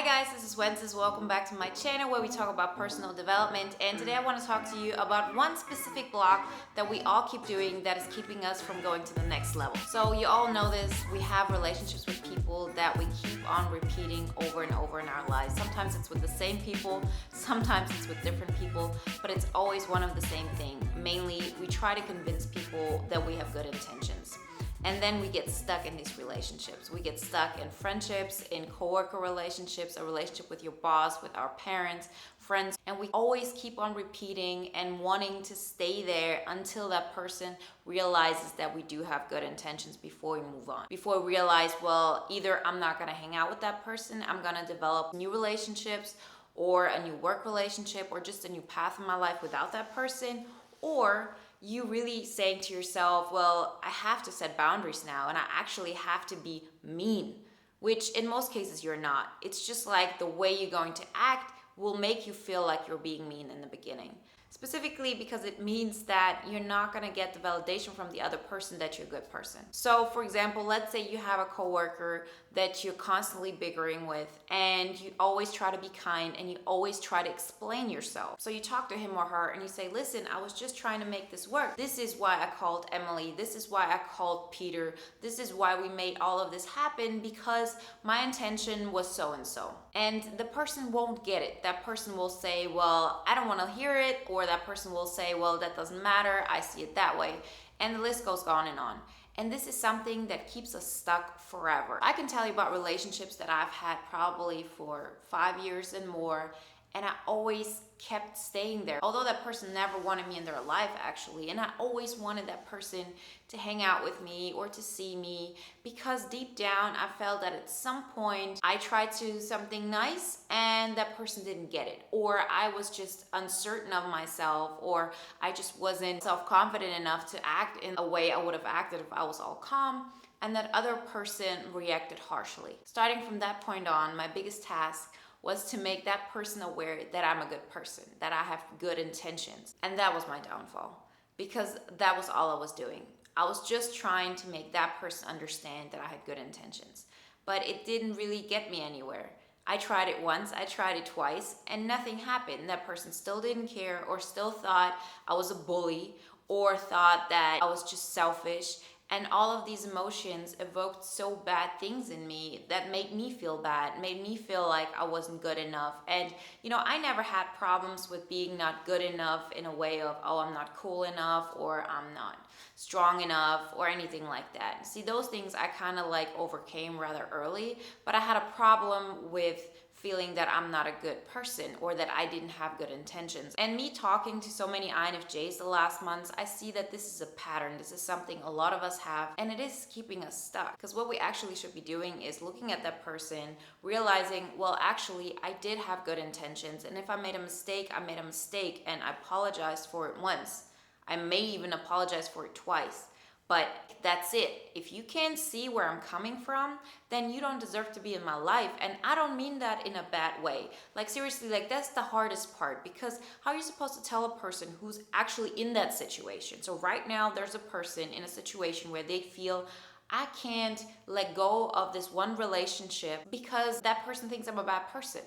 guys, this is Wenzes. Welcome back to my channel where we talk about personal development, and today I want to talk to you about one specific block that we all keep doing that is keeping us from going to the next level. So you all know this, we have relationships with people that we keep on repeating over and over in our lives. Sometimes it's with the same people, sometimes it's with different people, but it's always one of the same thing. Mainly, we try to convince people that we have good intentions. And then we get stuck in these relationships. We get stuck in friendships, in coworker relationships, a relationship with your boss, with our parents, friends. And we always keep on repeating and wanting to stay there until that person realizes that we do have good intentions before we move on. Before we realize, well, either I'm not gonna hang out with that person, I'm gonna develop new relationships or a new work relationship or just a new path in my life without that person, or you really saying to yourself, well, I have to set boundaries now and I actually have to be mean, which in most cases you're not. It's just like the way you're going to act will make you feel like you're being mean in the beginning. Specifically because it means that you're not gonna get the validation from the other person that you're a good person. So for example, let's say you have a coworker that you're constantly bickering with and you always try to be kind and you always try to explain yourself. So you talk to him or her and you say, listen, I was just trying to make this work. This is why I called Emily. This is why I called Peter. This is why we made all of this happen because my intention was so and so. And the person won't get it. That person will say, well, I don't want to hear it, or that person will say, well, that doesn't matter, I see it that way. And the list goes on and on. And this is something that keeps us stuck forever. I can tell you about relationships that I've had probably for 5 years and more, and I always kept staying there. Although that person never wanted me in their life actually, and I always wanted that person to hang out with me or to see me because deep down I felt that at some point I tried to do something nice and that person didn't get it, or I was just uncertain of myself, or I just wasn't self-confident enough to act in a way I would have acted if I was all calm, and that other person reacted harshly. Starting from that point on, my biggest task was to make that person aware that I'm a good person, that I have good intentions. And that was my downfall because that was all I was doing. I was just trying to make that person understand that I had good intentions, but it didn't really get me anywhere. I tried it once, I tried it twice, and nothing happened. That person still didn't care or still thought I was a bully or thought that I was just selfish. And all of these emotions evoked so bad things in me that made me feel bad, made me feel like I wasn't good enough. And, I never had problems with being not good enough in a way of, oh, I'm not cool enough or I'm not strong enough or anything like that. See, those things I kind of like overcame rather early, but I had a problem with feeling that I'm not a good person or that I didn't have good intentions. And me talking to so many INFJs the last months, I see that this is a pattern. This is something a lot of us have, and it is keeping us stuck. Because what we actually should be doing is looking at that person, realizing, well, actually, I did have good intentions. And if I made a mistake, I made a mistake, and I apologized for it once. I may even apologize for it twice. But that's it. If you can't see where I'm coming from, then you don't deserve to be in my life. And I don't mean that in a bad way. Like seriously, like that's the hardest part, because how are you supposed to tell a person who's actually in that situation? So right now there's a person in a situation where they feel, I can't let go of this one relationship because that person thinks I'm a bad person.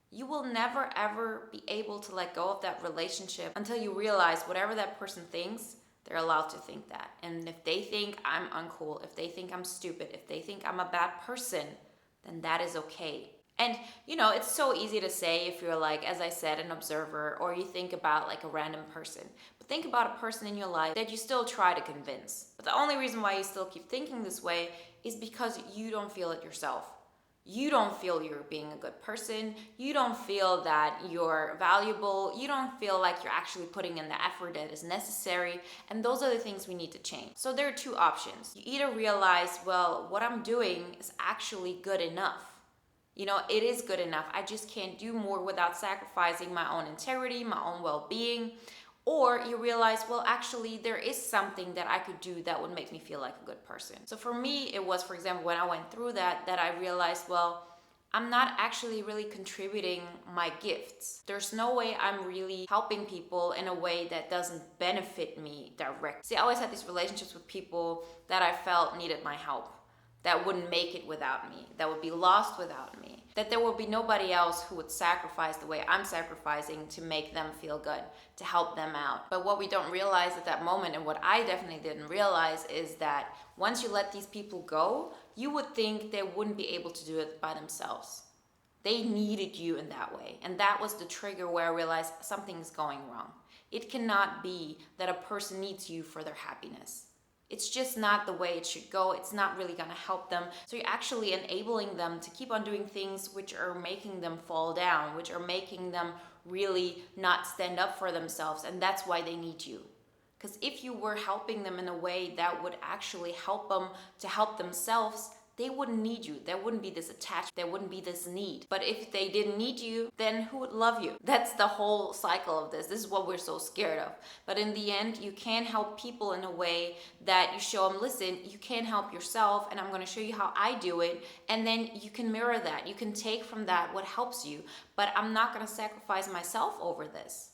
You will never ever be able to let go of that relationship until you realize whatever that person thinks, they're allowed to think that. And if they think I'm uncool, if they think I'm stupid, if they think I'm a bad person, then that is okay. And it's so easy to say if you're like, as I said, an observer, or you think about like a random person. But think about a person in your life that you still try to convince. But the only reason why you still keep thinking this way is because you don't feel it yourself. You don't feel you're being a good person. You don't feel that you're valuable. You don't feel like you're actually putting in the effort that is necessary. And those are the things we need to change. So there are two options. You either realize, well, what I'm doing is actually good enough. It is good enough. I just can't do more without sacrificing my own integrity, my own well-being. Or you realize, well, actually, there is something that I could do that would make me feel like a good person. So for me, it was, for example, when I went through that I realized, well, I'm not actually really contributing my gifts. There's no way I'm really helping people in a way that doesn't benefit me directly. See, I always had these relationships with people that I felt needed my help, that wouldn't make it without me, that would be lost without me. that there will be nobody else who would sacrifice the way I'm sacrificing to make them feel good, to help them out. But what we don't realize at that moment, and what I definitely didn't realize, is that once you let these people go, you would think they wouldn't be able to do it by themselves. They needed you in that way. And that was the trigger where I realized something is going wrong. It cannot be that a person needs you for their happiness. It's just not the way it should go. It's not really going to help them. So you're actually enabling them to keep on doing things which are making them fall down, which are making them really not stand up for themselves. And that's why they need you. Because if you were helping them in a way that would actually help them to help themselves, they wouldn't need you. There wouldn't be this attachment. There wouldn't be this need. But if they didn't need you, then who would love you? That's the whole cycle of this. This is what we're so scared of. But in the end, you can help people in a way that you show them, listen, you can help yourself, and I'm going to show you how I do it. And then you can mirror that. You can take from that what helps you. But I'm not going to sacrifice myself over this.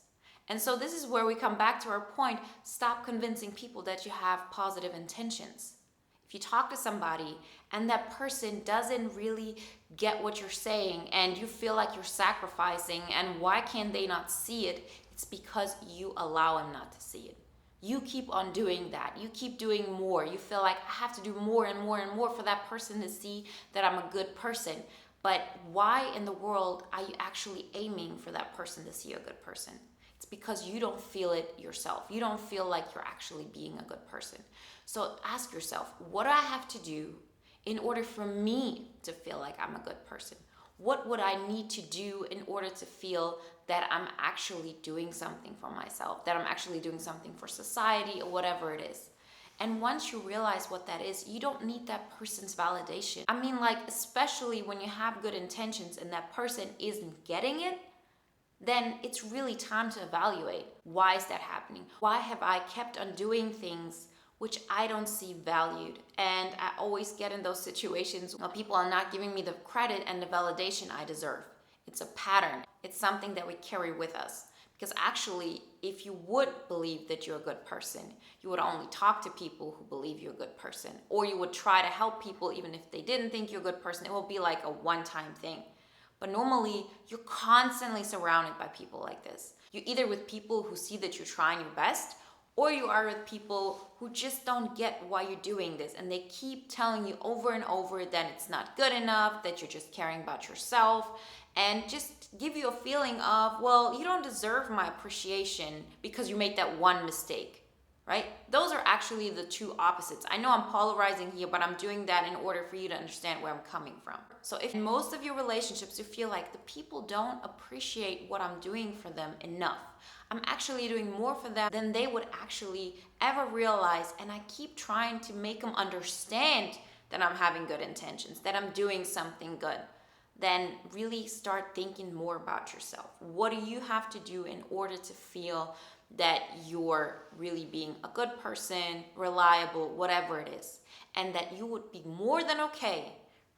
And so this is where we come back to our point. Stop convincing people that you have positive intentions. If you talk to somebody and that person doesn't really get what you're saying and you feel like you're sacrificing and why can't they not see it, it's because you allow them not to see it. You keep on doing that. You keep doing more. You feel like I have to do more and more and more for that person to see that I'm a good person. But why in the world are you actually aiming for that person to see a good person? It's because you don't feel it yourself. You don't feel like you're actually being a good person. So ask yourself, what do I have to do in order for me to feel like I'm a good person? What would I need to do in order to feel that I'm actually doing something for myself, that I'm actually doing something for society or whatever it is? And once you realize what that is, you don't need that person's validation. I mean, like, especially when you have good intentions and that person isn't getting it, then it's really time to evaluate, why is that happening? Why have I kept on doing things which I don't see valued? And I always get in those situations where people are not giving me the credit and the validation I deserve. It's a pattern. It's something that we carry with us. Because actually, if you would believe that you're a good person, you would only talk to people who believe you're a good person. Or you would try to help people even if they didn't think you're a good person. It will be like a one-time thing. But normally, you're constantly surrounded by people like this. You're either with people who see that you're trying your best, or you are with people who just don't get why you're doing this. And they keep telling you over and over that it's not good enough, that you're just caring about yourself, and just give you a feeling of, well, you don't deserve my appreciation because you made that one mistake. Right? Those are actually the two opposites. I know I'm polarizing here, but I'm doing that in order for you to understand where I'm coming from. So if in most of your relationships you feel like the people don't appreciate what I'm doing for them enough, I'm actually doing more for them than they would actually ever realize, and I keep trying to make them understand that I'm having good intentions, that I'm doing something good, then really start thinking more about yourself. What do you have to do in order to feel that you're really being a good person, reliable, whatever it is, and that you would be more than okay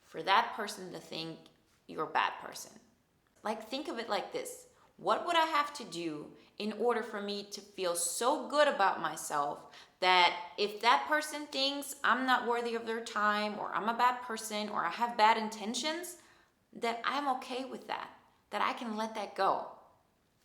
for that person to think you're a bad person? Like, think of it like this. What would I have to do in order for me to feel so good about myself that if that person thinks I'm not worthy of their time, or I'm a bad person, or I have bad intentions, that I'm okay with that I can let that go?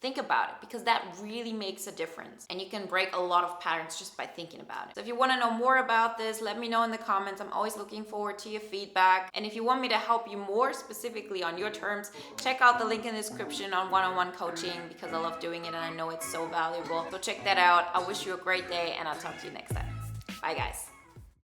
Think about it, because that really makes a difference. And you can break a lot of patterns just by thinking about it. So if you want to know more about this, let me know in the comments. I'm always looking forward to your feedback. And if you want me to help you more specifically on your terms, check out the link in the description on one-on-one coaching, because I love doing it and I know it's so valuable. So check that out. I wish you a great day, and I'll talk to you next time. Bye, guys.